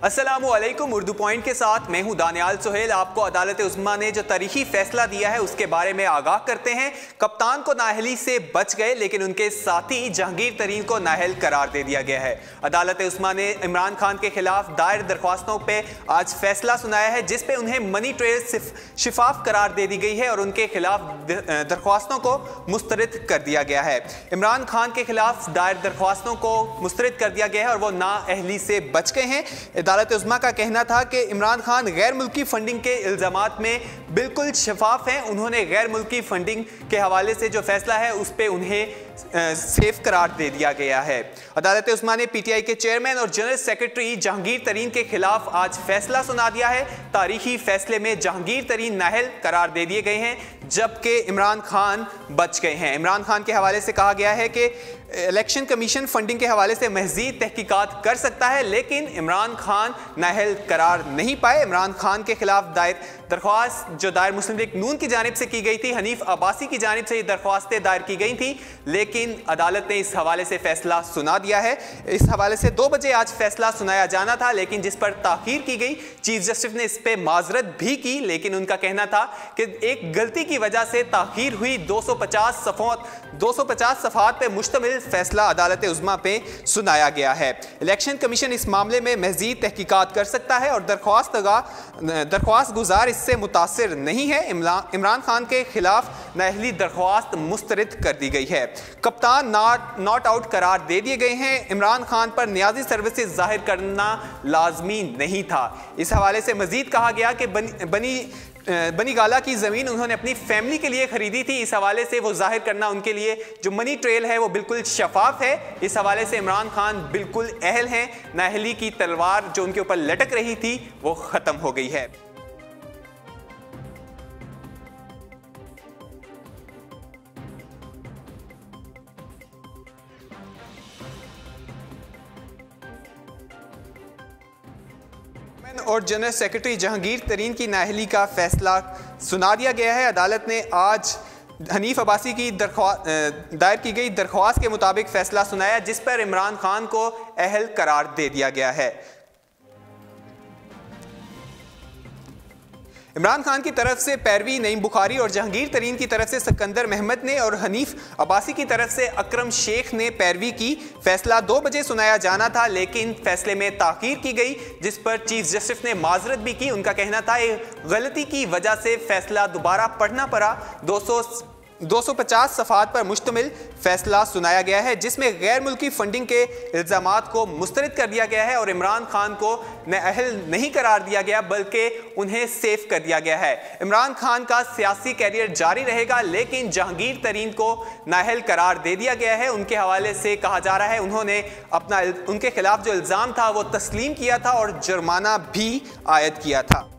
अस्सलामुअलैकुम। उर्दू पॉइंट के साथ मैं हूं दानियाल सुहेल। आपको अदालत उज़्मा ने जो तारीखी फैसला दिया है उसके बारे में आगाह करते हैं। कप्तान को नाअहली से बच गए, लेकिन उनके साथी जहांगीर तरीन को नाअहल करार दे दिया गया है। अदालत उज़्मा ने इमरान खान के खिलाफ दायर दरख्वास्तों पर आज फैसला सुनाया है, जिस पे उन्हें मनी ट्रेल शिफाफ करार दे दी गई है और उनके खिलाफ दरख्वास्तों को मुस्तरद कर दिया गया है। इमरान खान के खिलाफ दायर दरख्वास्तों को मुस्तरद कर दिया गया है और वो नाअहली से बच गए हैं। अदालत उज़्मा का कहना था कि इमरान खान गैर मुल्की फंडिंग के इल्ज़ामात में बिल्कुल शफाफ हैं। उन्होंने गैर मुल्की फंडिंग के हवाले से जो फैसला है उस पर उन्हें सेफ करार दे दिया गया है। अदालत उज़्मा ने पीटीआई के चेयरमैन और जनरल सेक्रेटरी जहांगीर तरीन के खिलाफ आज फैसला सुना दिया है। तारीखी फैसले में जहांगीर तरीन नाअहल करार दे दिए गए हैं, जबकि इमरान खान बच गए हैं। इमरान खान के हवाले से कहा गया है कि इलेक्शन कमीशन फंडिंग के हवाले से मज़ीद तहकीकात कर सकता है, लेकिन इमरान खान नाअहल करार नहीं पाए। इमरान खान के खिलाफ दायर दरख्वास्त जो दायर मुस्लिम लीग नून की जानिब से की गई थी, हनीफ अब्बासी की जानिब से ये दरख्वास्तें दायर की गई थी, लेकिन अदालत ने इस हवाले से फैसला सुना दिया है। इस हवाले से 2 बजे आज फैसला सुनाया जाना था, लेकिन जिस पर ताख़ीर की गई। चीफ जस्टिस ने इस पर माजरत भी की, लेकिन उनका कहना था कि एक गलती की वजह से ताख़ीर हुई। 250 सफ़हात पर मुश्तमिल फैसला अदालत उज़्मा पे सुनाया गया है। इलेक्शन कमीशन इस मामले में मज़ीद तहकीकात कर सकता है और दरख्वास्त गुजार इससे मुतासिर नहीं है। इमरान खान के खिलाफ नाअहली दरख्वास्त मुस्तरद कर दी गई है। कप्तान नॉट आउट करार दे दिए गए हैं। इमरान खान पर नियाजी सर्विसेज जाहिर करना लाजमी नहीं था। इस हवाले से मज़ीद कहा गया कि बनी गाला की ज़मीन उन्होंने अपनी फैमिली के लिए ख़रीदी थी। इस हवाले से वो जाहिर करना उनके लिए जो मनी ट्रेल है वो बिल्कुल शफाफ है। इस हवाले से इमरान खान बिल्कुल अहल हैं। नाअहली की तलवार जो उनके ऊपर लटक रही थी वो ख़त्म हो गई है। और जनरल सेक्रेटरी जहांगीर तरीन की नाअहली का फैसला सुना दिया गया है। अदालत ने आज हनीफ अब्बासी की दायर की गई दरख्वास्त के मुताबिक फैसला सुनाया, जिस पर इमरान खान को अहल करार दे दिया गया है। इमरान खान की तरफ से पैरवी नईम बुखारी और जहांगीर तरीन की तरफ से सिकंदर महमद ने और हनीफ अब्बासी की तरफ से अकरम शेख ने पैरवी की। फैसला 2 बजे सुनाया जाना था, लेकिन फैसले में ताख़ीर की गई, जिस पर चीफ जस्टिस ने माजरत भी की। उनका कहना था एक गलती की वजह से फैसला दोबारा पढ़ना पड़ा। 250 सफ़हात पर मुश्तमिल फैसला सुनाया गया है, जिसमें गैर मुल्की फंडिंग के इल्ज़ामात को मुस्तरद कर दिया गया है और इमरान खान को नाअहल नहीं करार दिया गया, बल्कि उन्हें सेफ कर दिया गया है। इमरान खान का सियासी कैरियर जारी रहेगा, लेकिन जहांगीर तरीन को नाअहल करार दे दिया गया है। उनके हवाले से कहा जा रहा है उन्होंने उनके खिलाफ जो इल्ज़ाम था वो तस्लीम किया था और जुर्माना भी आयद किया था।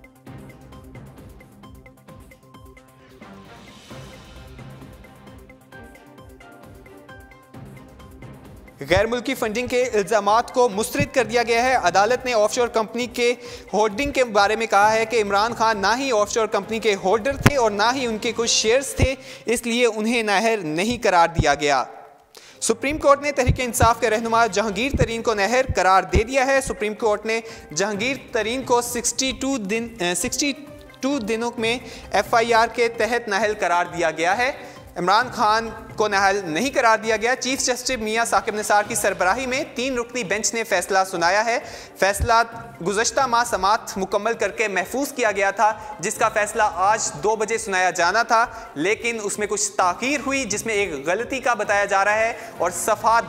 गैर मुल्की फंडिंग के इल्ज़ामात को मुस्तरद कर दिया गया है। अदालत ने ऑफशोर कंपनी के होल्डिंग के बारे में कहा है कि इमरान खान ना ही ऑफशोर कंपनी के होल्डर थे और ना ही उनके कुछ शेयर्स थे, इसलिए उन्हें नाअहल नहीं करार दिया गया। सुप्रीम कोर्ट ने तहरीक इंसाफ के रहनुमा जहांगीर तरीन को नाअहल करार दे दिया है। सुप्रीम कोर्ट ने जहांगीर तरीन को 62 दिनों में FIR के तहत नाअहल करार दिया गया है। इमरान खान को नाअहल नहीं करार दिया गया। चीफ जस्टिस मियां साकिब निसार की सरबराही में 3 रुकनी बेंच ने फैसला सुनाया है। फैसला गुज़श्ता माह समात मुकम्मल करके महफूज किया गया था, जिसका फैसला आज 2 बजे सुनाया जाना था, लेकिन उसमें कुछ ताख़ीर हुई, जिसमें एक गलती का बताया जा रहा है और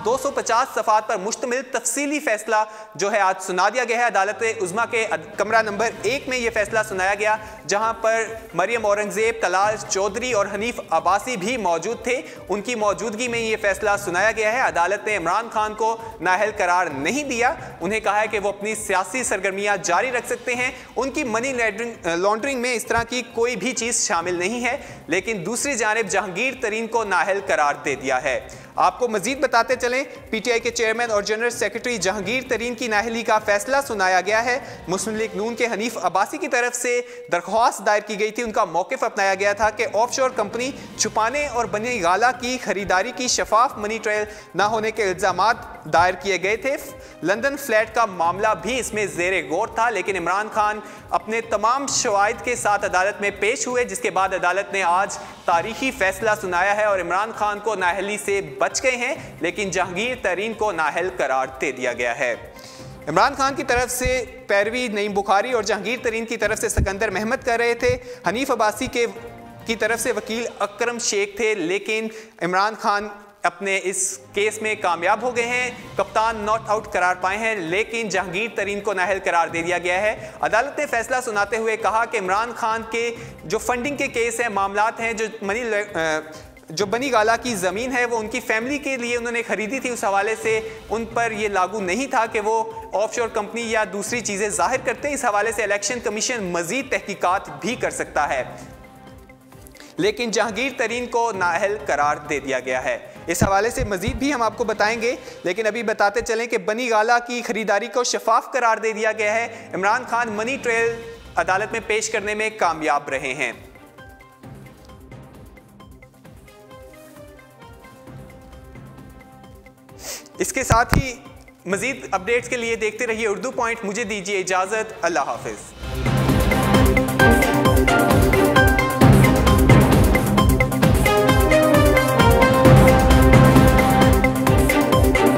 250 सफ़हात पर मुश्तमिल तफसीली फैसला जो है आज सुना दिया गया है। अदालत उज़्मा के कमरा नंबर 1 में यह फैसला सुनाया गया, जहाँ पर मरियम औरंगज़ेब, तलाल चौधरी और हनीफ अब्बासी भी मौजूद थे। उनकी मौजूदगी में यह फैसला सुनाया गया है। अदालत ने इमरान खान को नाअहल करार नहीं दिया। उन्हें कहा है कि वो अपनी सियासी सरगर्मियां जारी रख सकते हैं। उनकी मनी लॉन्ड्रिंग में इस तरह की कोई भी चीज़ शामिल नहीं है, लेकिन दूसरी जानिब जहांगीर तरीन को नाअहल करार दे दिया है। आपको मजीद बताते चलें, पीटीआई के चेयरमैन और जनरल सेक्रेटरी जहांगीर तरीन की नाअहली का फैसला सुनाया गया है। मुस्लिम लीग नून के हनीफ अब्बासी की तरफ से दरख्वास्त दायर की गई थी। उनका मौक़िफ़ अपनाया गया था कि ऑफशोर कंपनी छुपाने और बनी गाला की खरीदारी की शफाफ मनी ट्रायल न होने के इल्ज़ामात दायर किए गए थे। लंदन फ्लैट का मामला भी इसमें ज़ेरे गौर था, लेकिन इमरान खान अपने तमाम शवाहिद के साथ अदालत में पेश हुए, जिसके बाद अदालत ने आज तारीखी फैसला सुनाया है और इमरान खान को नाअहली से बच गए हैं, लेकिन जहांगीर तरीन को नाअहल करार दे दिया गया है। इमरान खान की तरफ से पैरवी नईम बुखारी और जहांगीर तरीन की तरफ से सिकंदर महमद कर रहे थे। हनीफ अब्बासी की तरफ से वकील अकरम शेख थे, लेकिन इमरान खान अपने इस केस में कामयाब हो गए हैं। कप्तान नॉट आउट करार पाए हैं, लेकिन जहांगीर तरीन को नाअहल करार दे दिया गया है। अदालत ने फैसला सुनाते हुए कहा कि इमरान खान के जो फंडिंग के केस हैं, मामलात हैं, जो बनी गाला की ज़मीन है वो उनकी फैमिली के लिए उन्होंने ख़रीदी थी, उस हवाले से उन पर ये लागू नहीं था कि वो ऑफशोर कंपनी या दूसरी चीज़ें ज़ाहिर करते हैं। इस हवाले से इलेक्शन कमीशन मज़ीद तहकीकात भी कर सकता है, लेकिन जहांगीर तरीन को नाअहल करार दे दिया गया है। इस हवाले से मजीद भी हम आपको बताएंगे, लेकिन अभी बताते चलें कि बनी गाला की खरीदारी को शफाफ करार दे दिया गया है। इमरान खान मनी ट्रायल अदालत में पेश करने में कामयाब रहे हैं। इसके साथ ही मजीद अपडेट्स के लिए देखते रहिए उर्दू पॉइंट। मुझे दीजिए इजाज़त। अल्लाह हाफिज़।